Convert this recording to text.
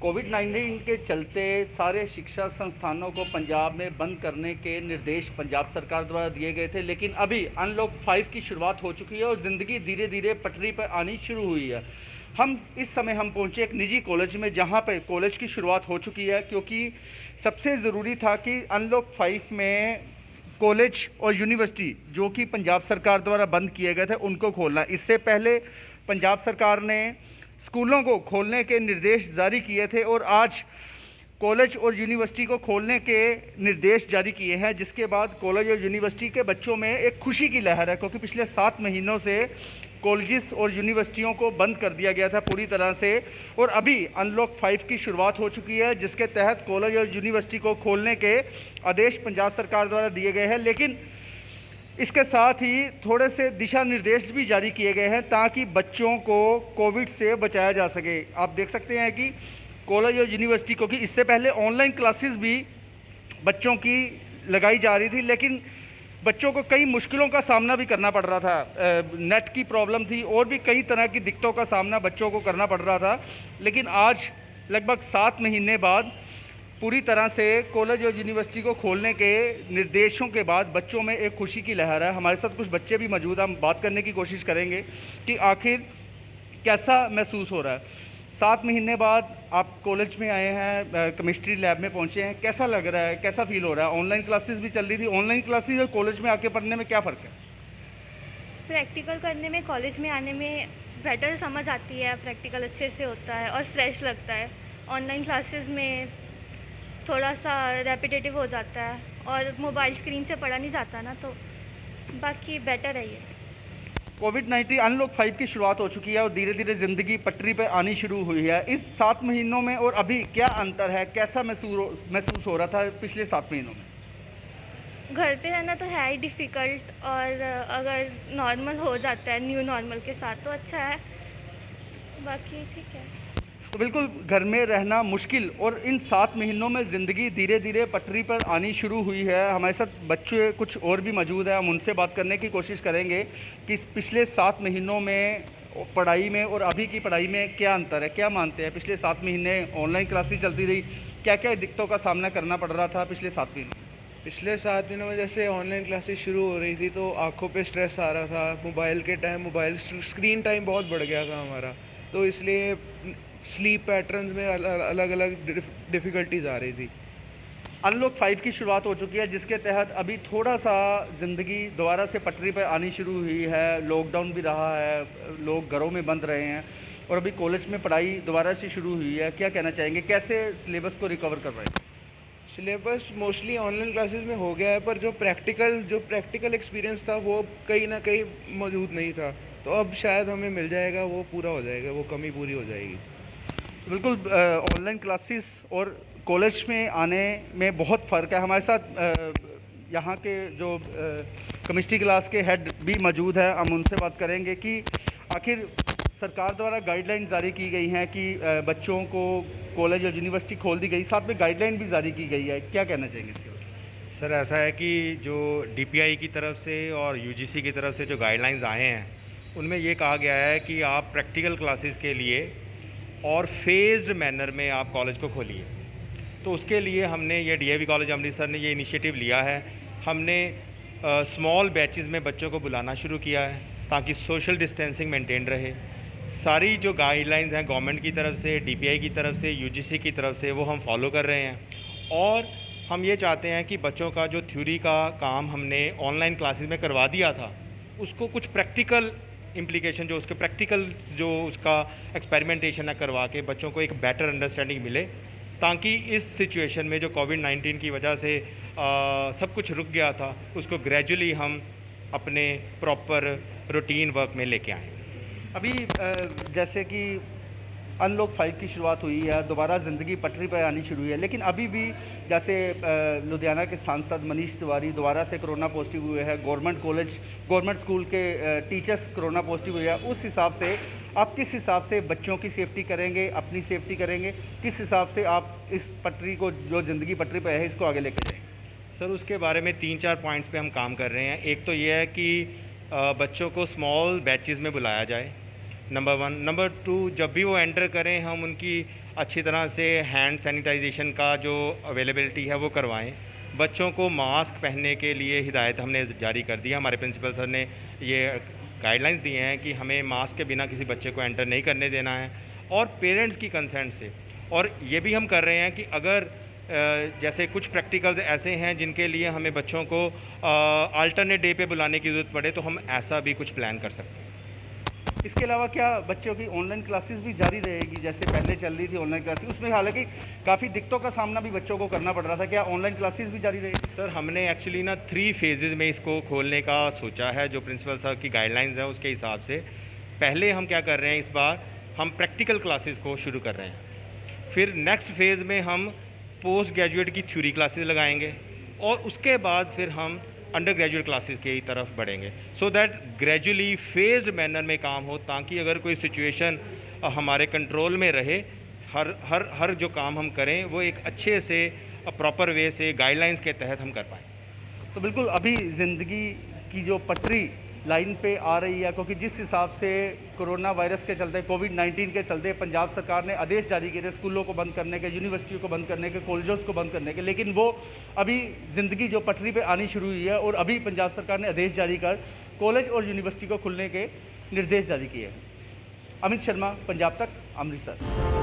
कोविड-19 के चलते सारे शिक्षा संस्थानों को पंजाब में बंद करने के निर्देश पंजाब सरकार द्वारा दिए गए थे, लेकिन अभी अनलॉक 5 की शुरुआत हो चुकी है और ज़िंदगी धीरे-धीरे पटरी पर आनी शुरू हुई है। इस समय हम पहुंचे एक निजी कॉलेज में, जहां पे कॉलेज की शुरुआत हो चुकी है, क्योंकि सबसे ज़रूरी था कि अनलॉक 5 में कॉलेज और यूनिवर्सिटी जो कि पंजाब सरकार द्वारा बंद किए गए थे उनको खोलना। इससे पहले पंजाब सरकार ने स्कूलों को खोलने के निर्देश जारी किए थे और आज कॉलेज और यूनिवर्सिटी को खोलने के निर्देश जारी किए हैं, जिसके बाद कॉलेज और यूनिवर्सिटी के बच्चों में एक खुशी की लहर है, क्योंकि पिछले 7 महीनों से कॉलेजेस और यूनिवर्सिटियों को बंद कर दिया गया था पूरी तरह से, और अभी अनलॉक 5 की शुरुआत हो चुकी है, जिसके तहत कॉलेज और यूनिवर्सिटी को खोलने के आदेश पंजाब सरकार द्वारा दिए गए हैं। लेकिन इसके साथ ही थोड़े से दिशा निर्देश भी जारी किए गए हैं ताकि बच्चों को कोविड से बचाया जा सके। आप देख सकते हैं कि कॉलेज और यूनिवर्सिटी को, कि इससे पहले ऑनलाइन क्लासेस भी बच्चों की लगाई जा रही थी, लेकिन बच्चों को कई मुश्किलों का सामना भी करना पड़ रहा था। नेट की प्रॉब्लम थी और भी कई तरह की दिक्कतों का सामना बच्चों को करना पड़ रहा था। लेकिन आज लगभग 7 महीने बाद पूरी तरह से कॉलेज और यूनिवर्सिटी को खोलने के निर्देशों के बाद बच्चों में एक खुशी की लहर है। हमारे साथ कुछ बच्चे भी मौजूद हैं, हम बात करने की कोशिश करेंगे कि आखिर कैसा महसूस हो रहा है। 7 महीने बाद आप कॉलेज में आए हैं, केमिस्ट्री लैब में पहुंचे हैं, कैसा लग रहा है, कैसा फील हो रहा है? ऑनलाइन क्लासेस भी चल रही थी, ऑनलाइन क्लासेस और कॉलेज में आके पढ़ने में क्या फ़र्क है? प्रैक्टिकल करने में, कॉलेज में आने में बेटर समझ आती है, प्रैक्टिकल अच्छे से होता है और फ्रेश लगता है। ऑनलाइन क्लासेस में थोड़ा सा रेपिटेटिव हो जाता है और मोबाइल स्क्रीन से पढ़ा नहीं जाता ना, तो बाकी बेटर है ये। कोविड-19 अनलॉक 5 की शुरुआत हो चुकी है और धीरे धीरे ज़िंदगी पटरी पर आनी शुरू हुई है। इस 7 महीनों में और अभी क्या अंतर है, कैसा महसूस हो रहा था पिछले 7 महीनों में? घर पे रहना तो है ही डिफ़िकल्ट, और अगर नॉर्मल हो जाता है न्यू नॉर्मल के साथ तो अच्छा है, बाकी ठीक है। तो बिल्कुल घर में रहना मुश्किल, और इन 7 महीनों में ज़िंदगी धीरे धीरे पटरी पर आनी शुरू हुई है। हमारे साथ बच्चे कुछ और भी मौजूद हैं, हम उनसे बात करने की कोशिश करेंगे कि पिछले 7 महीनों में पढ़ाई में और अभी की पढ़ाई में क्या अंतर है, क्या मानते हैं? पिछले 7 महीने ऑनलाइन क्लासेस चलती रही, क्या क्या दिक्कतों का सामना करना पड़ रहा था पिछले 7 महीनों में? पिछले 7 दिनों में जैसे ऑनलाइन क्लासेस शुरू हो रही थी तो आँखों पे स्ट्रेस आ रहा था। मोबाइल स्क्रीन टाइम बहुत बढ़ गया था हमारा, तो इसलिए स्लीप पैटर्न्स में अलग अलग डिफ़िकल्टीज आ रही थी। अनलॉक 5 की शुरुआत हो चुकी है, जिसके तहत अभी थोड़ा सा ज़िंदगी दोबारा से पटरी पर आनी शुरू हुई है। लॉकडाउन भी रहा है, लोग घरों में बंद रहे हैं और अभी कॉलेज में पढ़ाई दोबारा से शुरू हुई है। क्या कहना चाहेंगे, कैसे सिलेबस को रिकवर कर रहे हैं? सिलेबस मोस्टली ऑनलाइन क्लासेस में हो गया है, पर जो प्रैक्टिकल एक्सपीरियंस था वो कहीं ना कहीं मौजूद नहीं था, तो अब शायद हमें मिल जाएगा, वो पूरा हो जाएगा, वो कमी पूरी हो जाएगी। बिल्कुल, ऑनलाइन क्लासेस और कॉलेज में आने में बहुत फ़र्क है। हमारे साथ यहाँ के जो केमिस्ट्री क्लास के हेड भी मौजूद है, हम उनसे बात करेंगे कि आखिर सरकार द्वारा गाइडलाइन जारी की गई हैं कि बच्चों को कॉलेज और यूनिवर्सिटी खोल दी गई, साथ में गाइडलाइन भी जारी की गई है, क्या कहना चाहेंगे इसके बारे में? सर, ऐसा है कि जो डीपीआई की तरफ से और यूजीसी की तरफ से जो गाइडलाइंस आए हैं, उनमें ये कहा गया है कि आप प्रैक्टिकल क्लासेस के लिए और फेज्ड मैनर में आप कॉलेज को खोलिए। तो उसके लिए हमने ये डीएवी कॉलेज अमृतसर ने ये इनिशिएटिव लिया है। हमने स्मॉल बैचेस में बच्चों को बुलाना शुरू किया है ताकि सोशल डिस्टेंसिंग मेंटेन रहे। सारी जो गाइडलाइंस हैं गवर्नमेंट की तरफ से, डीपीआई की तरफ से, यूजीसी की तरफ से, वो हम फॉलो कर रहे हैं। और हम ये चाहते हैं कि बच्चों का जो थ्योरी का काम हमने ऑनलाइन क्लासेस में करवा दिया था, उसको कुछ प्रैक्टिकल इम्प्लीकेशन, जो उसका एक्सपेरिमेंटेशन है, करवा के बच्चों को एक बेटर अंडरस्टैंडिंग मिले, ताकि इस सिचुएशन में जो कोविड-19 की वजह से सब कुछ रुक गया था, उसको ग्रेजुअली हम अपने प्रॉपर रूटीन वर्क में लेके आएँ। अभी जैसे कि अनलॉक 5 की शुरुआत हुई है, दोबारा ज़िंदगी पटरी पर आनी शुरू हुई है, लेकिन अभी भी जैसे लुधियाना के सांसद मनीष तिवारी दोबारा से कोरोना पॉजिटिव हुए हैं, गवर्नमेंट स्कूल के टीचर्स कोरोना पॉजिटिव हुए हैं। उस हिसाब से आप किस हिसाब से बच्चों की सेफ्टी करेंगे, अपनी सेफ्टी करेंगे, किस हिसाब से आप इस पटरी को, जो ज़िंदगी पटरी पर है, इसको आगे लेके जाएंगे? सर, उसके बारे में 3-4 पॉइंट्स पे हम काम कर रहे हैं। एक तो ये है कि बच्चों को स्मॉल बैचेस में बुलाया जाए, नंबर 1। नंबर 2, जब भी वो एंटर करें हम उनकी अच्छी तरह से हैंड सैनिटाइजेशन का जो अवेलेबिलिटी है वो करवाएं। बच्चों को मास्क पहनने के लिए हिदायत हमने जारी कर दी है। हमारे प्रिंसिपल सर ने ये गाइडलाइंस दिए हैं कि हमें मास्क के बिना किसी बच्चे को एंटर नहीं करने देना है, और पेरेंट्स की कंसेंट से। और ये भी हम कर रहे हैं कि अगर जैसे कुछ प्रैक्टिकल्स ऐसे हैं जिनके लिए हमें बच्चों को अल्टरनेट डे पे बुलाने की ज़रूरत पड़े, तो हम ऐसा भी कुछ प्लान कर सकते हैं। इसके अलावा क्या बच्चों की ऑनलाइन क्लासेस भी जारी रहेगी, जैसे पहले चल रही थी ऑनलाइन क्लासेस, उसमें हालांकि काफ़ी दिक्कतों का सामना भी बच्चों को करना पड़ रहा था, क्या ऑनलाइन क्लासेस भी जारी रहेगी? सर हमने एक्चुअली ना 3 फेजेज़ में इसको खोलने का सोचा है, जो प्रिंसिपल सर की गाइडलाइंस हैं उसके हिसाब से। पहले हम क्या कर रहे हैं, इस बार हम प्रैक्टिकल क्लासेस को शुरू कर रहे हैं। फिर नेक्स्ट फेज़ में हम पोस्ट ग्रेजुएट की थ्योरी क्लासेस लगाएंगे, और उसके बाद फिर हम अंडर ग्रेजुएट क्लासेस की तरफ बढ़ेंगे, so that gradually phased manner में काम हो, ताकि अगर कोई सिचुएशन हमारे कंट्रोल में रहे, हर जो काम हम करें वो एक अच्छे से प्रॉपर वे से गाइडलाइंस के तहत हम कर पाएँ। तो बिल्कुल अभी ज़िंदगी की जो पटरी लाइन पे आ रही है, क्योंकि जिस हिसाब से कोरोना वायरस के चलते, कोविड-19 के चलते पंजाब सरकार ने आदेश जारी किए थे स्कूलों को बंद करने के, यूनिवर्सिटियों को बंद करने के, कॉलेजों को बंद करने के, लेकिन वो अभी ज़िंदगी जो पटरी पे आनी शुरू हुई है, और अभी पंजाब सरकार ने आदेश जारी कर कॉलेज और यूनिवर्सिटी को खुलने के निर्देश जारी किए हैं। अमित शर्मा, पंजाब तक, अमृतसर।